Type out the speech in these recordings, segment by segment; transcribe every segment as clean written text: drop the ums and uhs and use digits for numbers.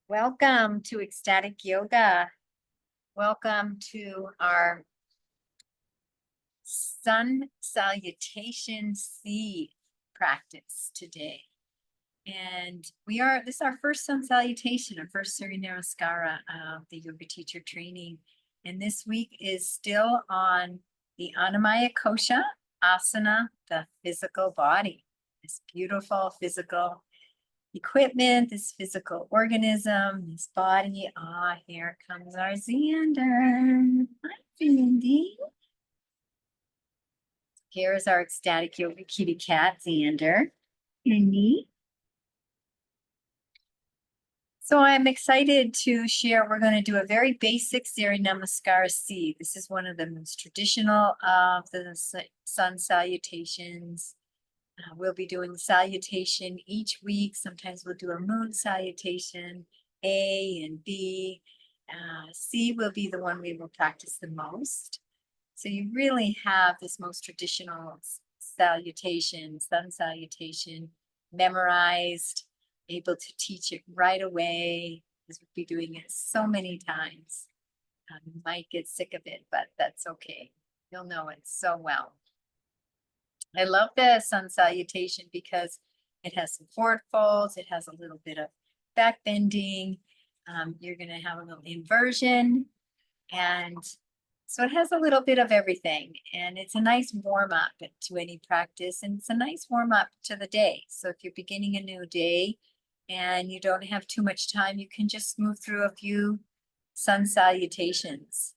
Welcome to Ecstatic Yoga. Welcome to our Sun Salutation C practice today. And this is our first Sun Salutation, our first Surya Namaskara of the yoga teacher training. And this week is still on the annamaya kosha asana, the physical body, this beautiful physical equipment, this physical organism, this body. Here comes our Xander. Hi, Cindy. Here's our ecstatic yoga kitty cat, Xander. Cindy. So I'm excited to share. We're going to do a very basic Surya Namaskara C. This is one of the most traditional of the sun salutations. We'll be doing the salutation each week. Sometimes we'll do a moon salutation, A and B. C will be the one we will practice the most. So you really have this most traditional salutation, sun salutation, memorized, able to teach it right away, because we'll be doing it so many times. You might get sick of it, but that's okay. You'll know it so well. I love the sun salutation because it has some forward folds. It has a little bit of back bending. You're going to have a little inversion. And so it has a little bit of everything. And it's a nice warm up to any practice. And it's a nice warm up to the day. So if you're beginning a new day and you don't have too much time, you can just move through a few sun salutations.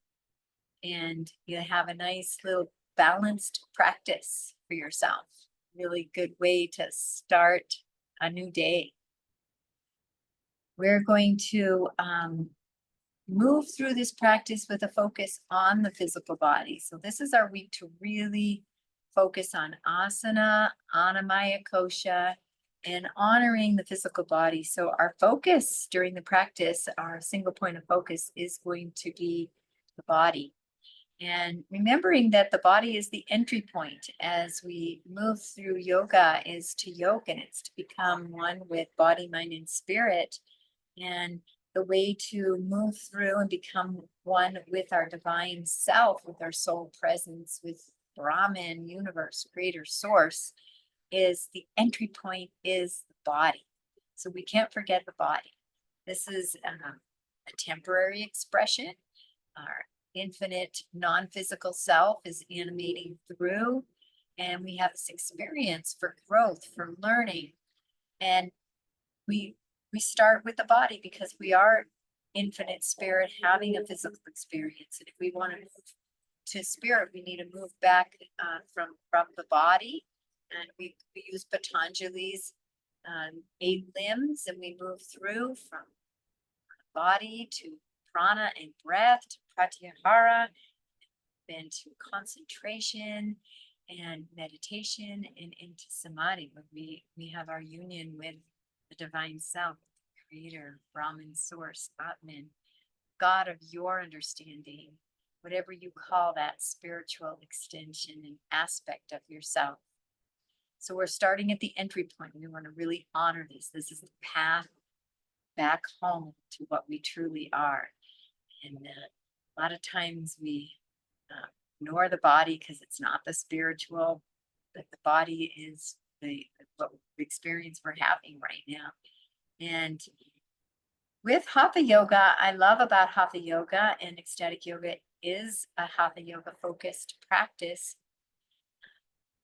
And you have a nice little balanced practice for yourself. Really good way to start a new day. We're going to move through this practice with a focus on the physical body. So this is our week to really focus on asana, annamaya kosha, and honoring the physical body. So our focus during the practice, our single point of focus is going to be the body. And remembering that the body is the entry point as we move through yoga is to yoke, and it's to become one with body, mind, and spirit. And the way to move through and become one with our divine self, with our soul presence, with Brahman, universe, greater source, is the entry point is the body. So we can't forget the body. This is a temporary expression. Our infinite non-physical self is animating through, and we have this experience for growth, for learning. And we start with the body because we are infinite spirit having a physical experience. And if we want to move to spirit, we need to move back from the body. And we use Patanjali's 8 limbs, and we move through from body to prana and breath, to pratyahara, then to concentration and meditation, and into samadhi, when we have our union with the divine self, creator, Brahman source, Atman, God of your understanding, whatever you call that spiritual extension and aspect of yourself. So we're starting at the entry point. We want to really honor this. This is the path back home to what we truly are. And a lot of times we ignore the body because it's not the spiritual, but the body is the experience we're having right now. And with Hatha Yoga, I love about Hatha Yoga, and ecstatic yoga is a Hatha Yoga focused practice,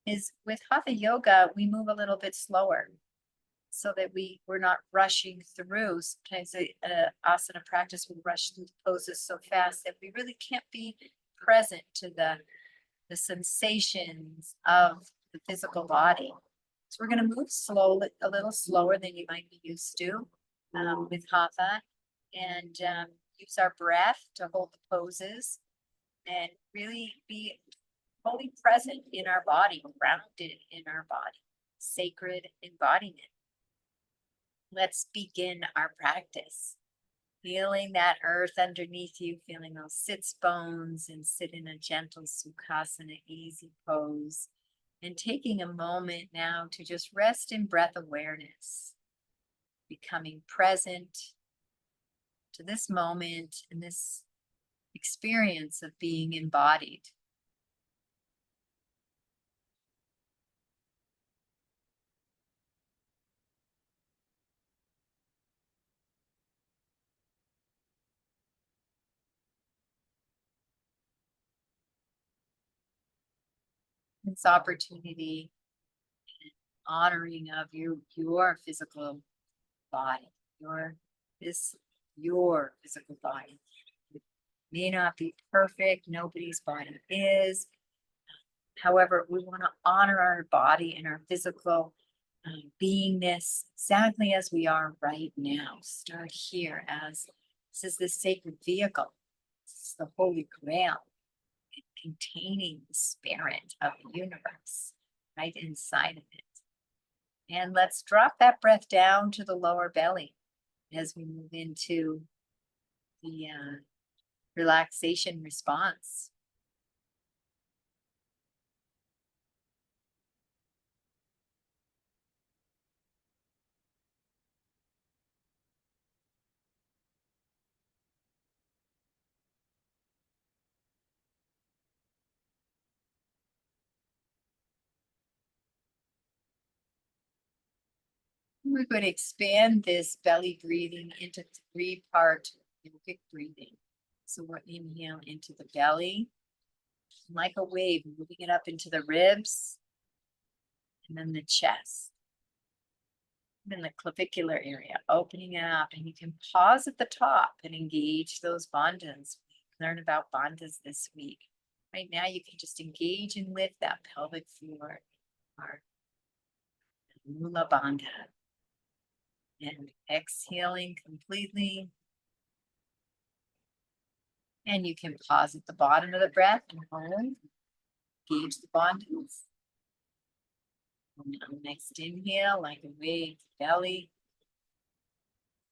is with Hatha Yoga, we move a little bit slower so that we're not rushing through. Sometimes the asana practice will rush through the poses so fast that we really can't be present to the sensations of the physical body. So we're going to move slowly, a little slower than you might be used to with Hatha, and use our breath to hold the poses and really be fully present in our body, grounded in our body, sacred embodiment. Let's begin our practice. Feeling that earth underneath you, feeling those sits bones, and sit in a gentle sukhasana, easy pose. And taking a moment now to just rest in breath awareness, becoming present to this moment and this experience of being embodied. This opportunity, honoring of your physical body, your physical body. It may not be perfect, nobody's body is. However, we want to honor our body and our physical beingness exactly as we are right now. Start here as this is the sacred vehicle. This is the Holy Grail, containing the spirit of the universe right inside of it. And let's drop that breath down to the lower belly as we move into the relaxation response. We're going to expand this belly breathing into 3-part yogic breathing. So we're inhale into the belly, like a wave, moving it up into the ribs, and then the chest, then the clavicular area, opening it up. And you can pause at the top and engage those bandhas. Learn about bandhas this week. Right now, you can just engage and lift that pelvic floor, our Mula Bandha. And exhaling completely. And you can pause at the bottom of the breath and hold. Gauge the bandhas. Now, next inhale, like a wave, belly,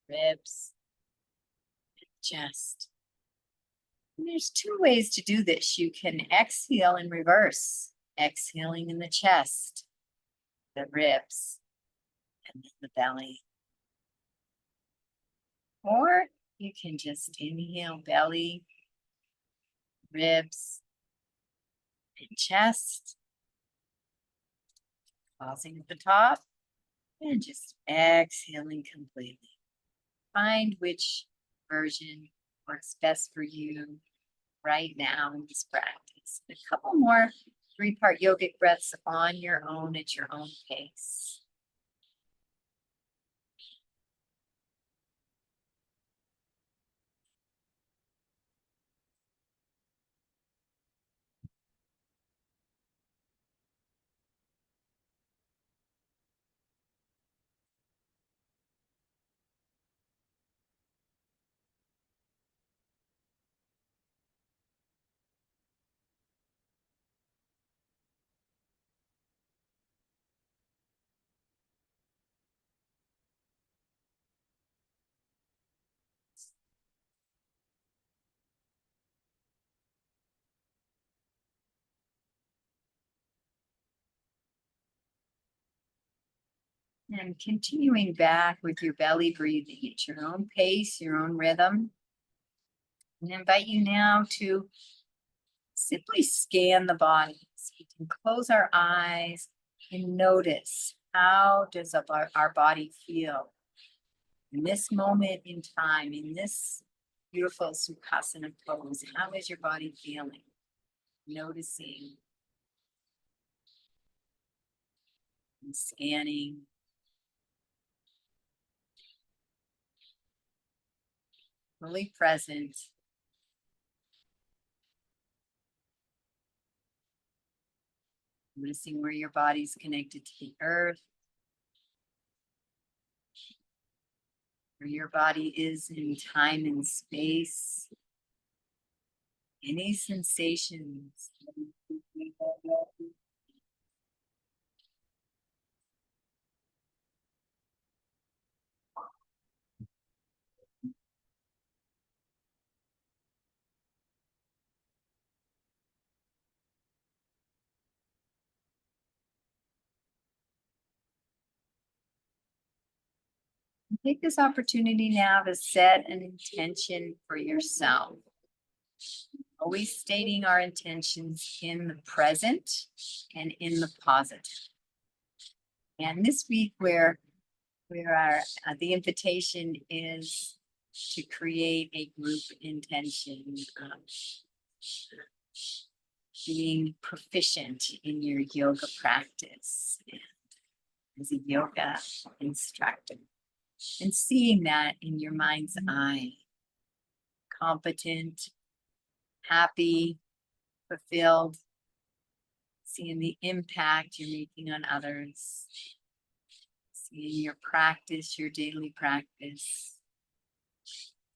ribs, chest. And there's 2 ways to do this. You can exhale in reverse, exhaling in the chest, the ribs, and then the belly. Or you can just inhale belly, ribs, and chest. Pausing at the top and just exhaling completely. Find which version works best for you right now in this practice. A couple more 3-part yogic breaths on your own at your own pace. And continuing back with your belly breathing at your own pace, your own rhythm. And I invite you now to simply scan the body. So we can close our eyes and notice, how does our body feel in this moment in time, in this beautiful Sukhasana pose? How is your body feeling? Noticing and scanning. Fully present. Noticing where your body's connected to the earth, where your body is in time and space. Any sensations? Take this opportunity now to set an intention for yourself. Always stating our intentions in the present and in the positive. And this week where we are, the invitation is to create a group intention of being proficient in your yoga practice as a yoga instructor, and seeing that in your mind's eye, competent, happy, fulfilled, seeing the impact you're making on others, seeing your practice, your daily practice,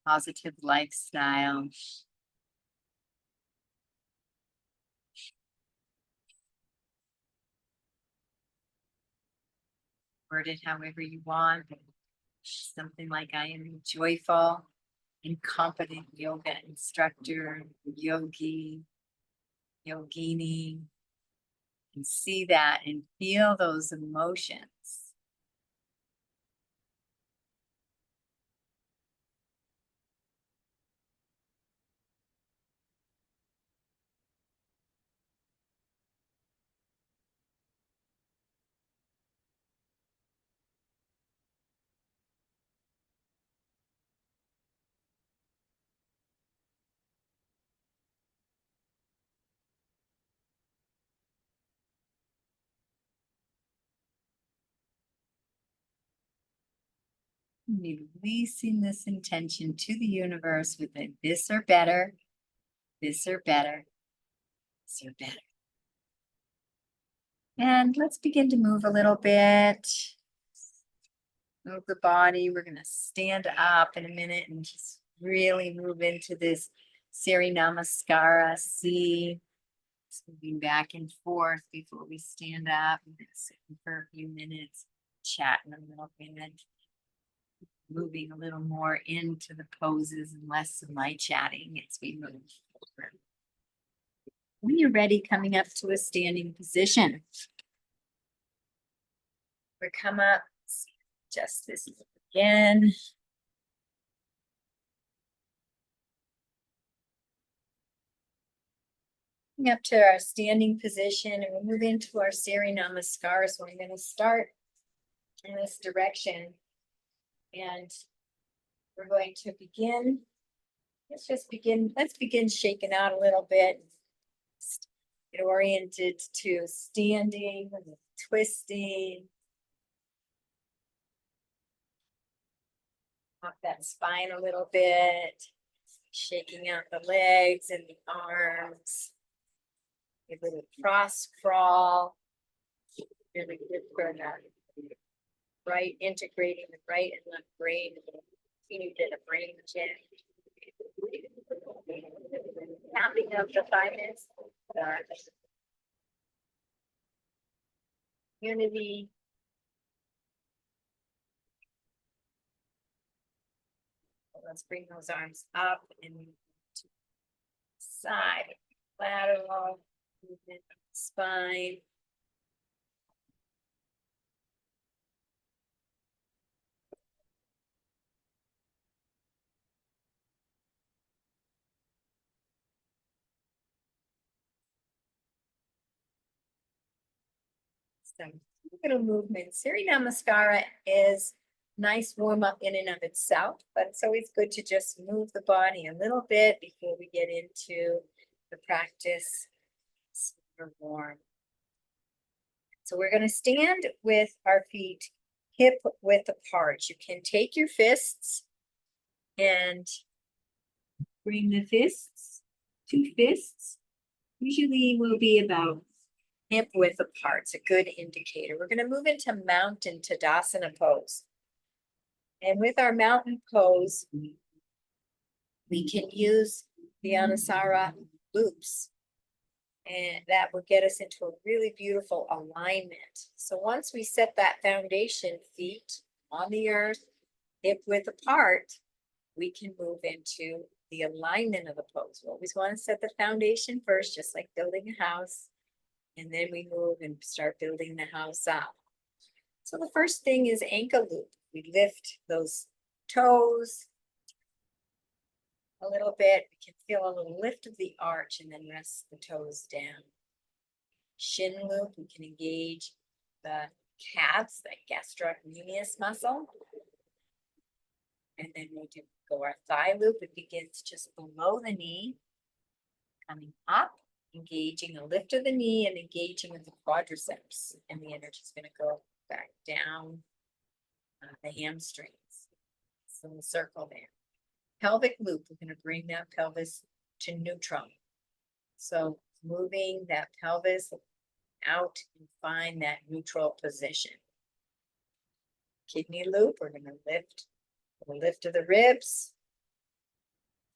positive lifestyle. Word it however you want. Something like, I am a joyful and competent yoga instructor, yogi, yogini, and see that and feel those emotions. Releasing this intention to the universe with a this or better, this or better, this or better. And let's begin to move a little bit. Move the body. We're going to stand up in a minute and just really move into this Surya Namaskara. See, just moving back and forth before we stand up. I'm going to sit for a few minutes, chatting a little bit, moving a little more into the poses and less of my chatting as we move forward. When you're ready, coming up to a standing position. We come up, just this again. Coming up to our standing position, and we'll move into our Surya Namaskara. So I'm going to start in this direction, and we're going to begin. Let's begin shaking out a little bit. Get oriented to standing, twisting. Up that spine a little bit, shaking out the legs and the arms. A little cross crawl. Really good for that. Right, integrating the right and left brain. You did a brain check. Tapping of the thymus. Unity. Let's bring those arms up and to side, lateral movement of the spine. So, little movement. Surya Namaskara is nice warm up in and of itself, but it's always good to just move the body a little bit before we get into the practice. Super warm. So we're going to stand with our feet hip width apart. You can take your fists and bring the fists, 2 fists, usually will be about hip width apart. It's a good indicator. We're going to move into mountain Tadasana pose. And with our mountain pose, we can use the Anusara loops. And that will get us into a really beautiful alignment. So once we set that foundation, feet on the earth, hip width apart, we can move into the alignment of the pose. We always want to set the foundation first, just like building a house. And then we move and start building the house up. So the first thing is ankle loop. We lift those toes a little bit. We can feel a little lift of the arch and then rest the toes down. Shin loop, we can engage the calves, that gastrocnemius muscle. And then we do go our thigh loop. It begins just below the knee, coming up, engaging a lift of the knee and engaging with the quadriceps. And the energy is going to go back down the hamstrings. So we'll circle there. Pelvic loop, we're going to bring that pelvis to neutral. So moving that pelvis out and find that neutral position. Kidney loop, we're going to lift the lift of the ribs.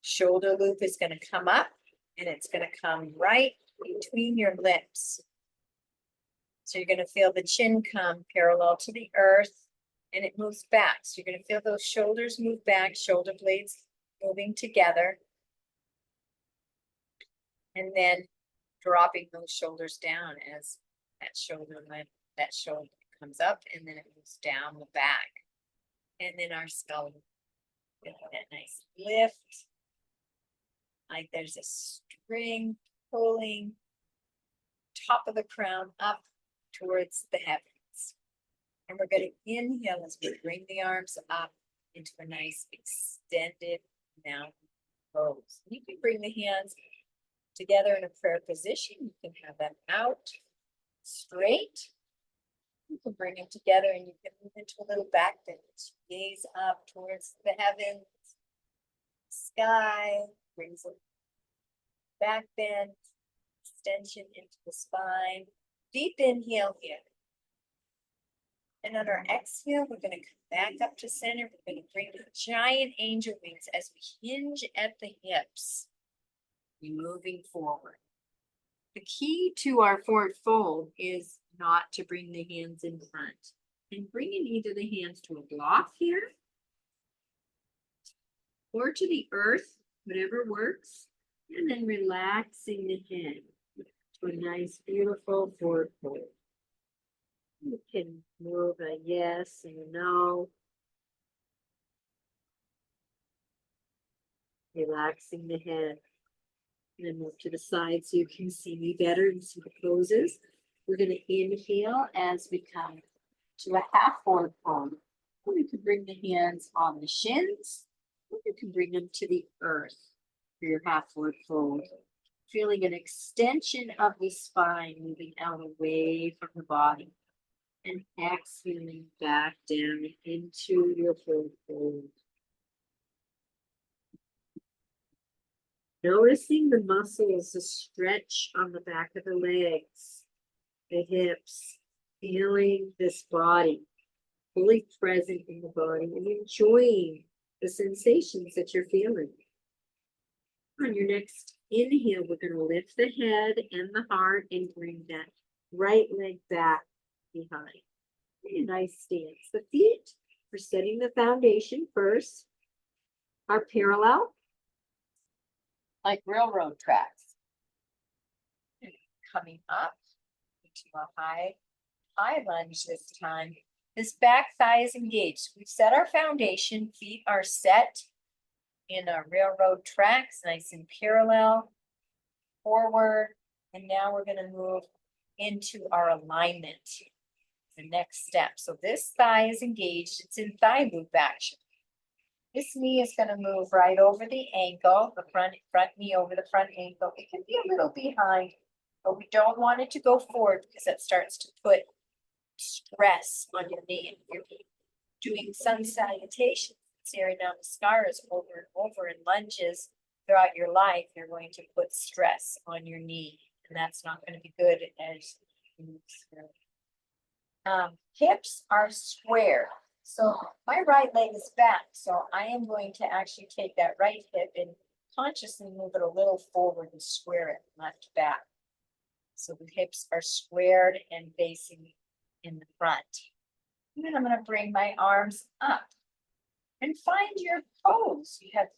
Shoulder loop is going to come up and it's going to come right between your lips. So you're going to feel the chin come parallel to the earth and it moves back. So you're going to feel those shoulders move back, shoulder blades moving together. And then dropping those shoulders down as that shoulder comes up and then it moves down the back. And then our skull, that nice lift. Like there's a string pulling top of the crown up towards the heavens. And we're going to inhale as we bring the arms up into a nice extended mountain pose. You can bring the hands together in a prayer position. You can have them out straight. You can bring them together and you can move into a little back bend. Gaze up towards the heavens, sky, brings a back bend, extension into the spine. Deep inhale here. And on our exhale, we're going to come back up to center. We're going to bring the giant angel wings as we hinge at the hips. Moving forward. The key to our forward fold is not to bring the hands in front. And bringing either the hands to a block here or to the earth, whatever works, and then relaxing the head to a nice, beautiful forward fold. You can move a yes and a no. Relaxing the head. And then move to the side so you can see me better and see the poses. We're going to inhale as we come to a half forward fold. We can bring the hands on the shins, or you can bring them to the earth for your half forward fold. Feeling an extension of the spine, moving out away from the body. And exhaling back down into your forward fold. Noticing the muscles, the stretch on the back of the legs, the hips, feeling this body, fully present in the body and enjoying the sensations that you're feeling. On your next inhale, we're going to lift the head and the heart and bring that right leg back behind. A nice stance. The feet, we're setting the foundation first, are parallel. Like railroad tracks. And coming up into a high lunge this time. This back thigh is engaged. We've set our foundation, feet are set in our railroad tracks, nice and parallel, forward. And now we're going to move into our alignment, the next step. So this thigh is engaged, it's in thigh loop action. This knee is going to move right over the ankle, the front knee over the front ankle. It can be a little behind, but we don't want it to go forward because that starts to put stress on your knee. If you're doing sun salutations, Surya Namaskaras over and over in lunges throughout your life, you're going to put stress on your knee, and that's not going to be good as you move through. Hips are square. So my right leg is back, so I am going to actually take that right hip and consciously move it a little forward and square it left back. So the hips are squared and facing in the front. And then I'm going to bring my arms up and find your pose. You have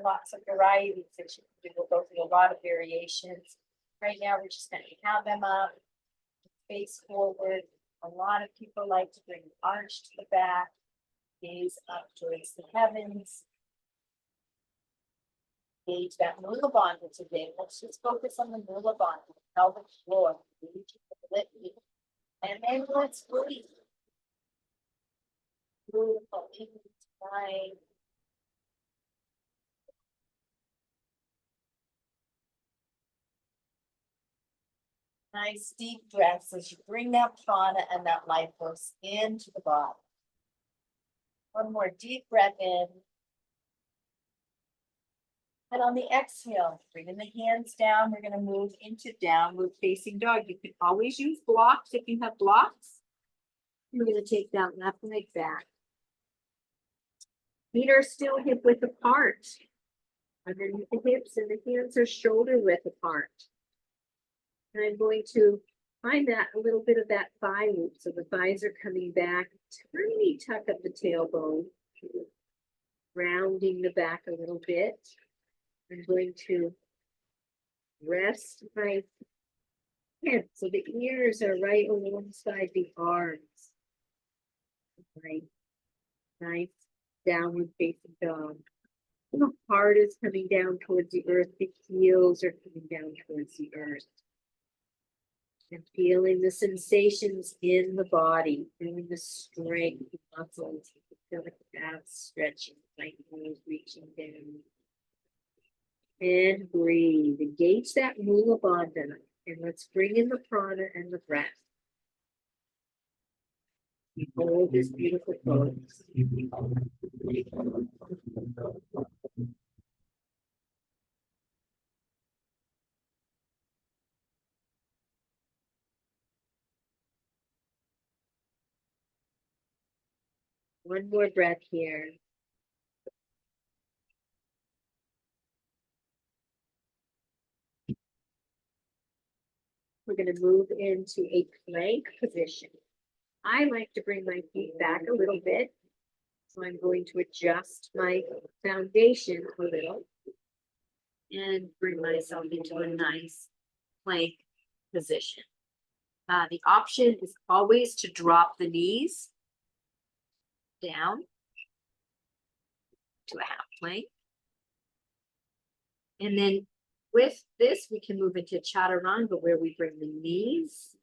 lots of varieties that you can do. We'll go through a lot of variations. Right now, we're just going to have them up, face forward. A lot of people like to bring the arch to the back. Gaze up towards the heavens. Engage that Mula Bandha today. Let's just focus on the Mula Bandha, pelvic floor. And then let's breathe. Beautiful. Right. Nice deep breaths as you bring that prana and that life force into the body. One more deep breath in. And on the exhale, bringing the hands down, we're going to move into downward facing dog. You can always use blocks if you have blocks. We're going to take that left leg back. Feet are still hip width apart. Underneath the hips, and the hands are shoulder width apart. And I'm going to find that a little bit of that thigh loop. So the thighs are coming back. Tiny tuck of the tailbone. Rounding the back a little bit. I'm going to rest my head so the ears are right alongside the arms. Right. Nice downward facing dog. The heart is coming down towards the earth. The heels are coming down towards the earth. And feeling the sensations in the body, feeling the strength of muscles, feel the calves stretching, like nose reaching down. And breathe. Engage that Mula Bandha. And let's bring in the prana and the breath. Hold this beautiful pose. One more breath here. We're going to move into a plank position. I like to bring my feet back a little bit. So I'm going to adjust my foundation a little and bring myself into a nice plank position. The option is always to drop the knees down to a half plank. And then with this, we can move into chaturanga, where we bring the knees,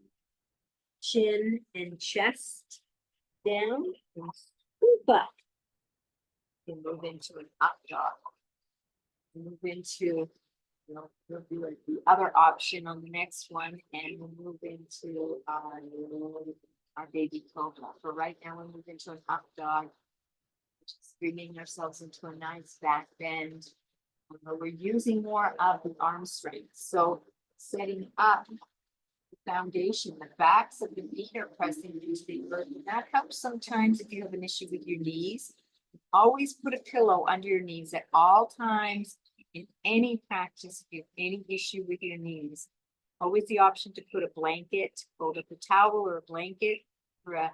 chin, and chest down and scoop up. And move into an up dog. Move into, we'll do the other option on the next one, and we'll move into our baby cobra. For right now, we'll move into an up dog, just bringing ourselves into a nice back bend. We're using more of the arm strength. So setting up the foundation, the backs of the feet are pressing into the earth. And that helps sometimes if you have an issue with your knees. Always put a pillow under your knees at all times in any practice. If you have any issue with your knees, always the option to put a blanket, fold up a towel or a blanket for a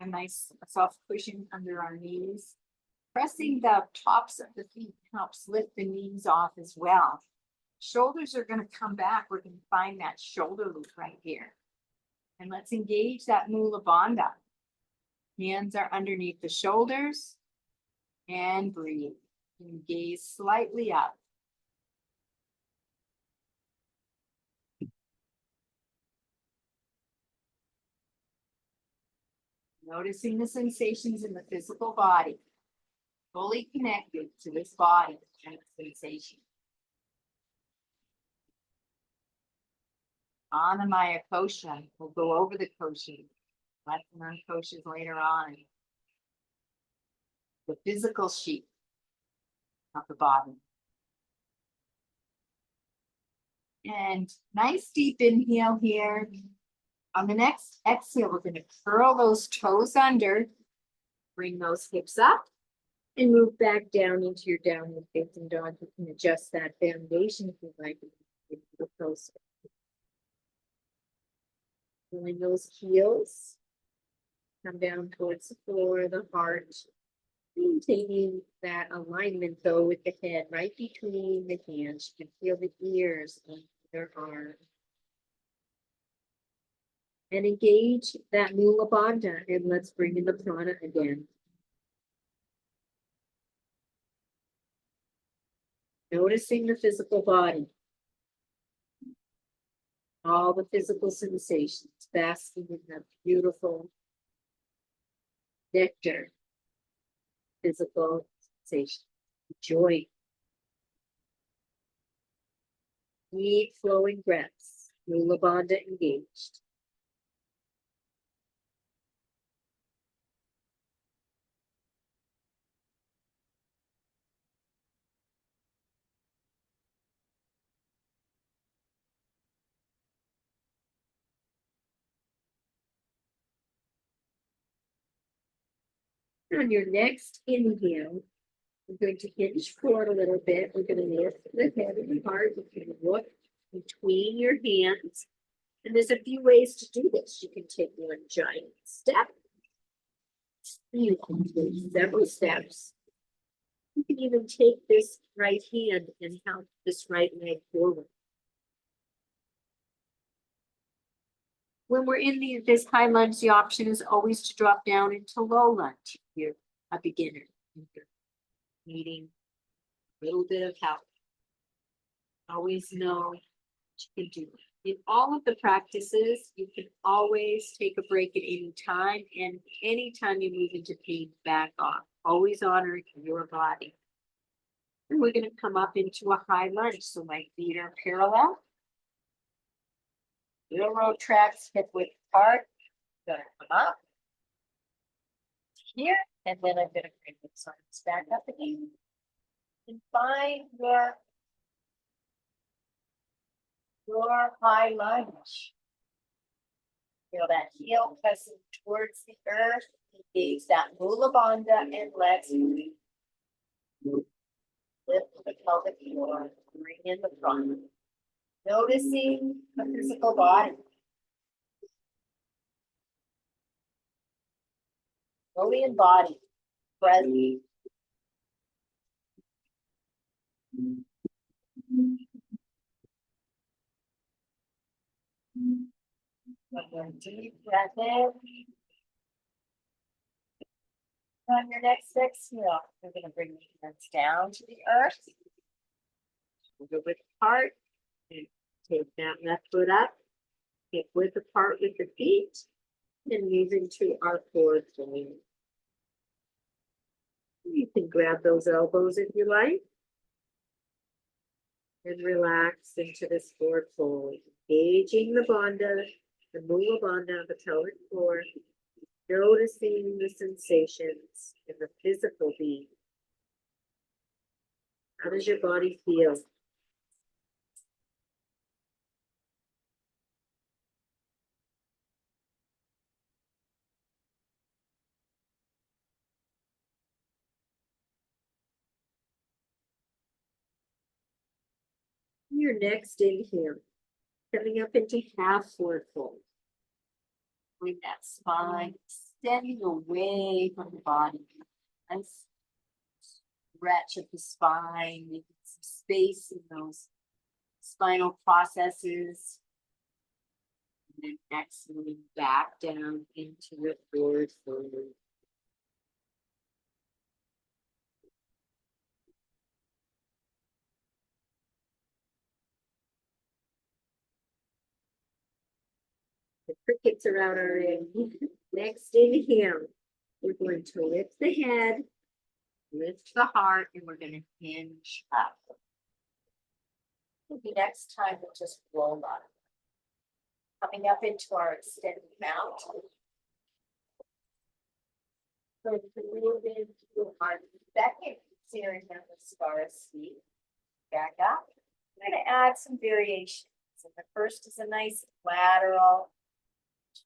nice soft cushion under our knees. Pressing the tops of the feet helps lift the knees off as well. Shoulders are going to come back. We're going to find that shoulder loop right here. And let's engage that Mula Bandha. Hands are underneath the shoulders. And breathe. And gaze slightly up. Noticing the sensations in the physical body. Fully connected to this body and its sensation. Annamaya kosha. We'll go over the kosha. Let's learn koshas later on. The physical sheet of the body. And nice deep inhale here. On the next exhale, we're going to curl those toes under. Bring those hips up. And move back down into your downward facing dog. You can adjust that foundation if you like. Feeling those heels. Come down towards the floor, the heart. Maintaining that alignment though with the head right between the hands. You can feel the ears on their arm. And engage that Mula Bandha. And let's bring in the prana again. Noticing the physical body. All the physical sensations, basking in that beautiful nectar, physical sensation, joy, deep flowing breaths, Mula Bandha engaged. On your next inhale, we're going to hinge forward a little bit. We're going to lift the head and the heart. You can look between your hands. And there's a few ways to do this. You can take one giant step. You can take several steps. You can even take this right hand and help this right leg forward. When we're in this high lunge, the option is always to drop down into low lunge. If you're a beginner, you're needing a little bit of help. Always know what you can do. In all of the practices, you can always take a break at any time, and anytime you move into pain, back off. Always honor your body. And we're going to come up into a high lunge. So my feet are parallel. Railroad tracks, hip width apart. I'm going to come up here, and then I'm going to bring the arms back up again. And find your high lunge. Feel that heel pressing towards the earth. Engage that Mula Bandha, and let's lift the pelvic floor. Bring in the front. Noticing the physical body. Fully embodied. Present. One deep breath in. On your next exhale, we're going to bring the hands down to the earth. We'll go with the heart. Take that left foot up. Hip width apart with the feet. And move into our forward fold. You can grab those elbows if you like. And relax into this forward fold. Engaging the bandha, the Mula Bandha, the pelvic floor. Noticing the sensations in the physical being. How does your body feel? Your next inhale, coming up into half forward fold. Bring that spine extending away from the body. Nice stretch of the spine, making some space in those spinal processes. And then exhaling back down into the forward fold. The crickets are out already. Next inhale, we're going to lift the head, lift the heart, and we're going to hinge up. Maybe next time we'll just roll up. Coming up into our extended mount. So to move into our second Surya Namaskara seat. Back up. I'm going to add some variations. And the first is a nice lateral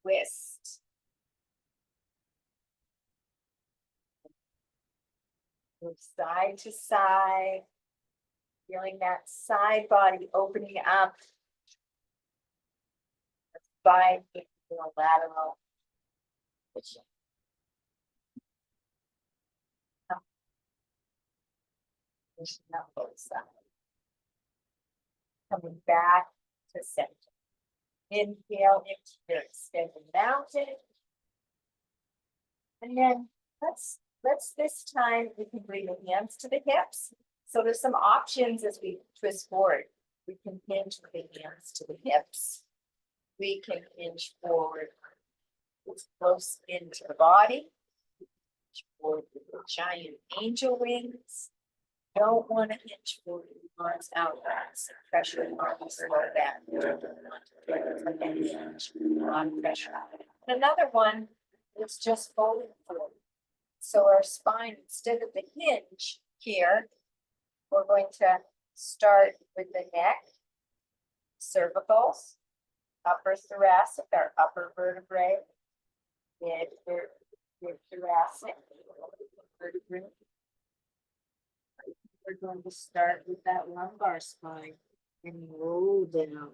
twist. Move side to side. Feeling that side body opening up. Spine into a lateral. Up both sides. Coming back to center. Inhale into your extended mountain. And then let's this time we can bring the hands to the hips. So there's some options as we twist forward. We can hinge with the hands to the hips. We can hinge forward close into the body. Hinge forward with the giant angel wings. Don't want to hinge forward with arms out. Pressure arms lower back. On pressure. Another one is just folding forward. So our spine, instead of the hinge here, we're going to start with the neck, cervicals, upper thoracic, our upper vertebrae, mid thoracic vertebrae. We're going to start with that lumbar spine and roll down.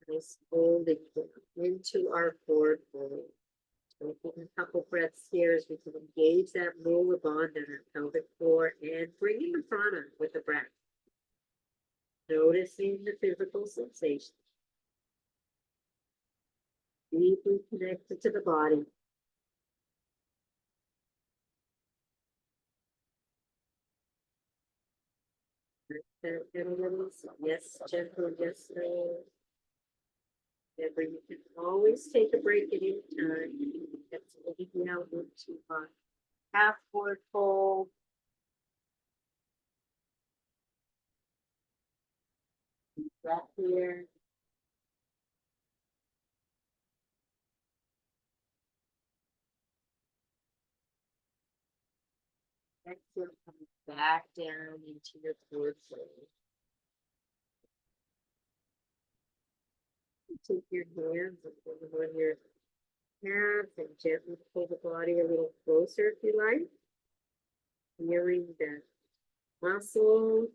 Nice folding into our forward fold. Taking a couple breaths here as we can engage that lower bond in our pelvic floor and bringing the prana with the breath. Noticing the physical sensation. Deeply connected to the body. Yes, gentle, yes, no. Remember, you can always take a break at any time. That's leading out into half forward fold. Breath here. Exhale, coming back down into your forward fold. Take your hands and put them on your calves and gently pull the body a little closer if you like. Feeling the muscles,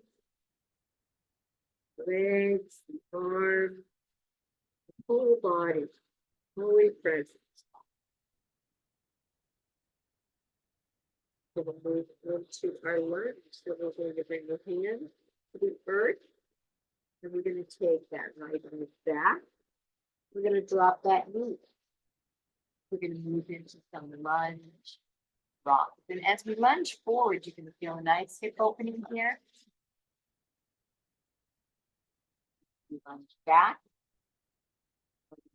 legs, the arms, the whole body, fully present. So we'll move into our lunge. So we're going to bring the hand to the earth. And we're going to take that right leg back. We're going to drop that knee. We're going to move into some lunge rock. And as we lunge forward, you can feel a nice hip opening here. We lunge back.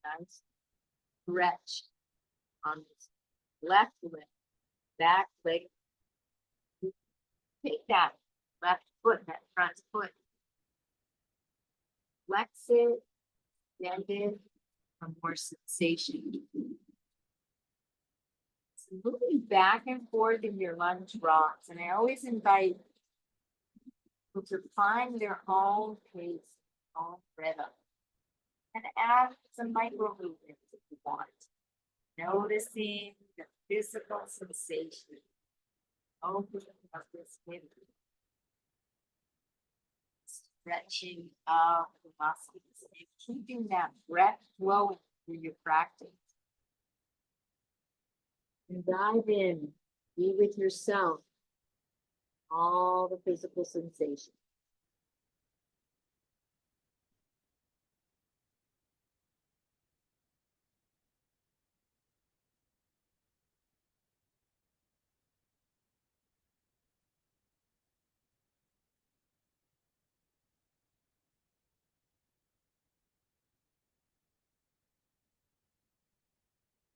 Nice stretch on this left leg, back leg. Take that left foot, that front foot. Flex it, bend it for more sensation. So moving back and forth in your lunge rocks, and I always invite people to find their own pace, own rhythm, and add some micro movements if you want. Noticing the physical sensation. Opening up this hip. Stretching out the muscles and keeping that breath flowing through your practice. And dive in, be with yourself, all the physical sensations.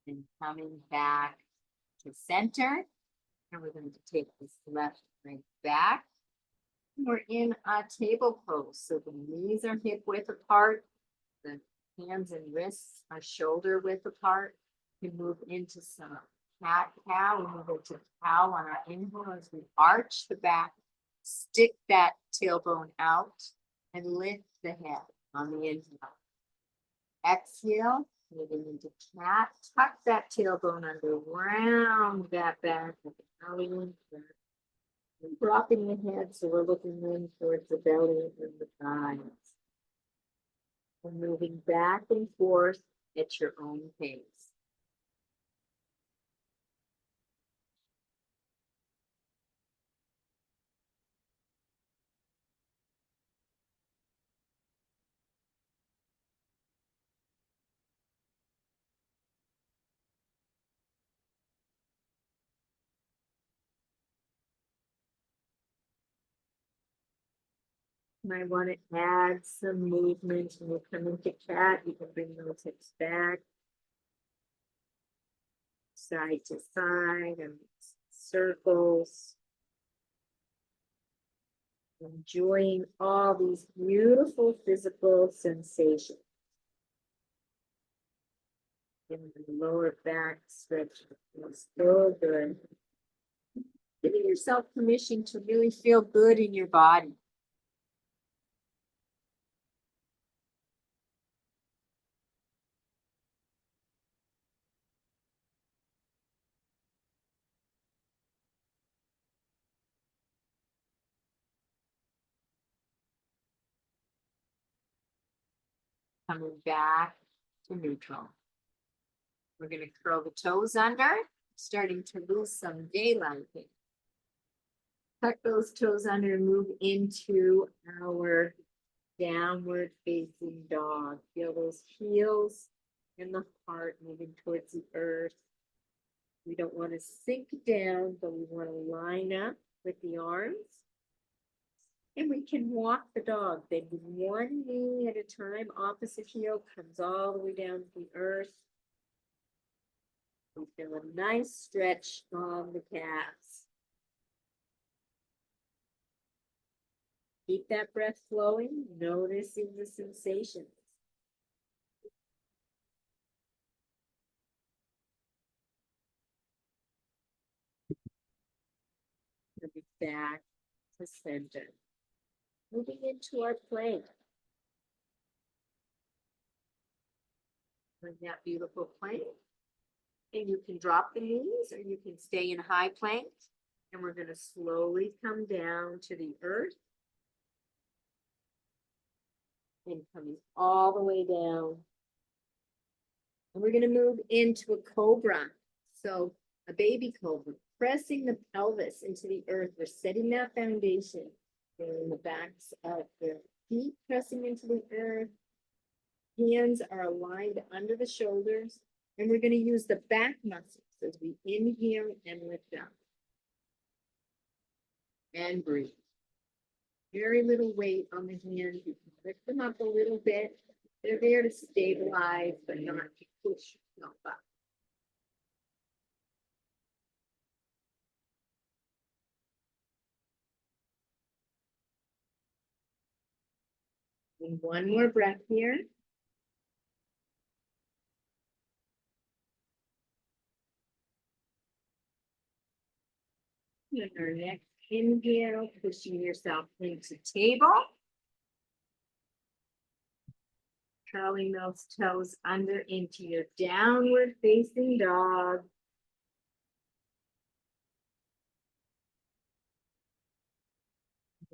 And coming back to center. And we're going to take this left leg back. We're in a table pose. So the knees are hip width apart. The hands and wrists are shoulder width apart. We move into some cat cow. We move into cow on our inhale as we arch the back, stick that tailbone out, and lift the head on the inhale. Exhale. Moving into cat, tuck that tailbone under, round that back, and dropping the head so we're looking in towards the belly and the thighs. And moving back and forth at your own pace. might want to add some movement when you come into cat. You can bring those hips back, side to side, and circles. Enjoying all these beautiful physical sensations. In the lower back stretch feels so good. Giving yourself permission to really feel good in your body. Coming back to neutral. We're going to curl the toes under, starting to lose some daylight here. Tuck those toes under and move into our downward facing dog. Feel those heels and the heart moving towards the earth. We don't want to sink down, but we want to line up with the arms. And we can walk the dog. Then one knee at a time, opposite heel comes all the way down to the earth. We feel a nice stretch on the calves. Keep that breath flowing, noticing the sensations. Back to center. Moving into our plank. Bring that beautiful plank. And you can drop the knees or you can stay in high plank. And we're going to slowly come down to the earth. And coming all the way down. And we're going to move into a cobra. So a baby cobra, pressing the pelvis into the earth. We're setting that foundation. In the backs of the feet pressing into the earth. Hands are aligned under the shoulders. And we're going to use the back muscles as we inhale and lift up. And breathe. Very little weight on the hands. You can lift them up a little bit. They're there to stabilize, but not to push yourself up. And one more breath here. And our next inhale, pushing yourself into table. Curling those toes under into your downward facing dog.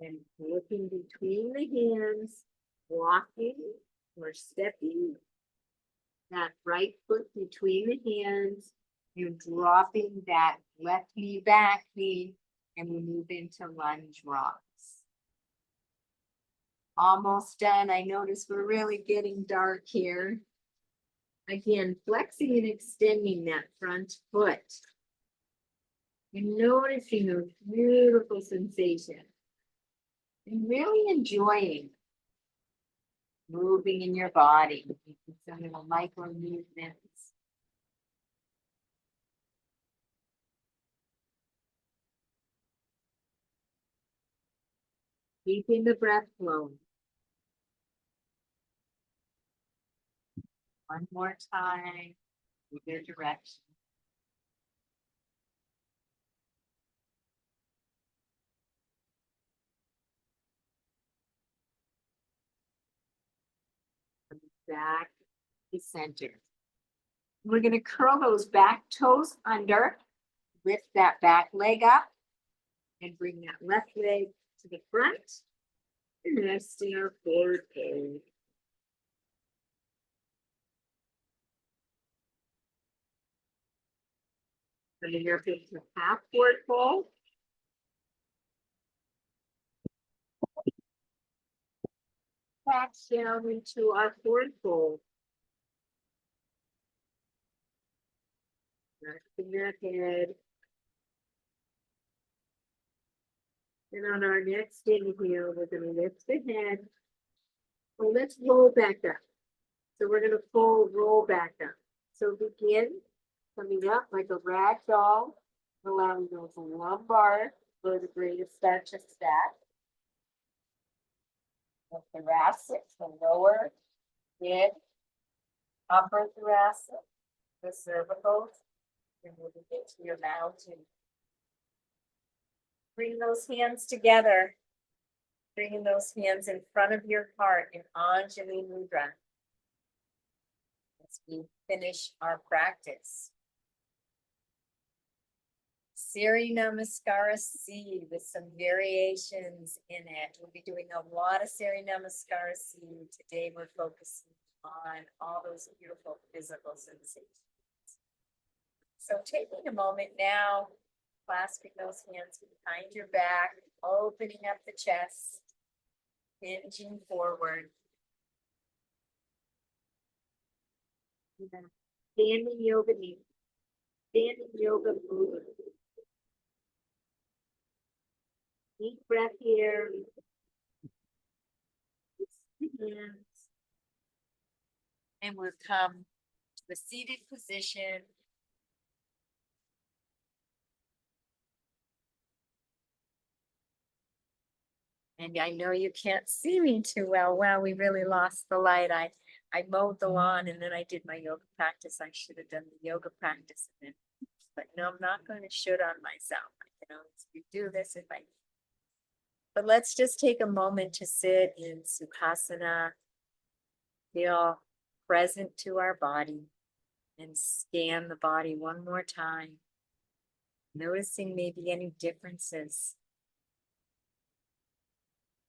And looking between the hands, walking or stepping that right foot between the hands. You're dropping that left knee back knee, and we move into lunge rocks. Almost done. I notice we're really getting dark here. Again, flexing and extending that front foot. And noticing those beautiful sensations. And really enjoying moving in your body. Some of the micro movements. Keeping the breath flowing. One more time, either direction. Back to center. We're going to curl those back toes under, lift that back leg up, and bring that left leg to the front, and rest in our forward fold. Coming up into half forward fold. Back down into our forward fold. Resting your head. And on our next inhale, we're going to lift the head. Well, let's roll back up. So we're going to roll back up. So begin coming up like a rag doll, allowing those lumbar vertebrae to start to stack. The thoracic, the lower, mid, upper thoracic, the cervical, and moving it to your mountain. Bring those hands together. Bringing those hands in front of your heart in Anjali Mudra. As we finish our practice. Surya Namaskara seed with some variations in it. We'll be doing a lot of Surya Namaskara seed. Today we're focusing on all those beautiful physical sensations. So taking a moment now, clasping those hands behind your back, opening up the chest, hinging forward. Standing yoga knee, standing yoga movement. Deep breath here. Hands. And we'll come to a seated position. And I know you can't see me too well. Wow, we really lost the light. I mowed the lawn and then I did my yoga practice. I should have done the yoga practice. But no, I'm not going to shoot on myself. I can always redo this if I. But let's just take a moment to sit in Sukhasana. Feel present to our body and scan the body one more time. Noticing maybe any differences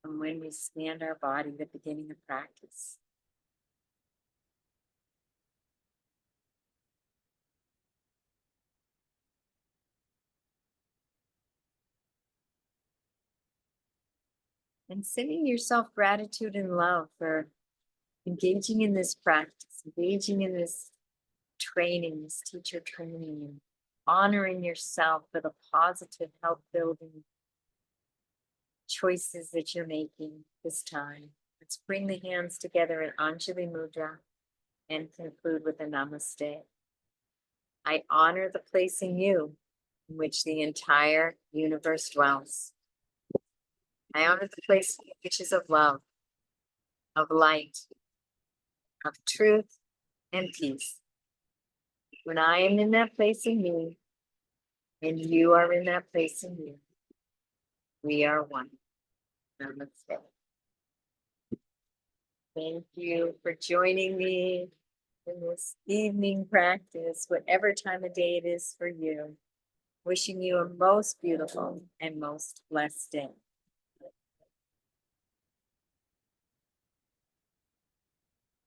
from when we scanned our body at the beginning of practice. And sending yourself gratitude and love for engaging in this practice, engaging in this training, this teacher training, and honoring yourself for the positive, help-building choices that you're making this time. Let's bring the hands together in Anjali Mudra and conclude with a namaste. I honor the place in you in which the entire universe dwells. I honor the place which is of love, of light, of truth and peace. When I am in that place in you, and you are in that place in you, we are one. Namaste. Thank you for joining me in this evening practice, whatever time of day it is for you. Wishing you a most beautiful and most blessed day.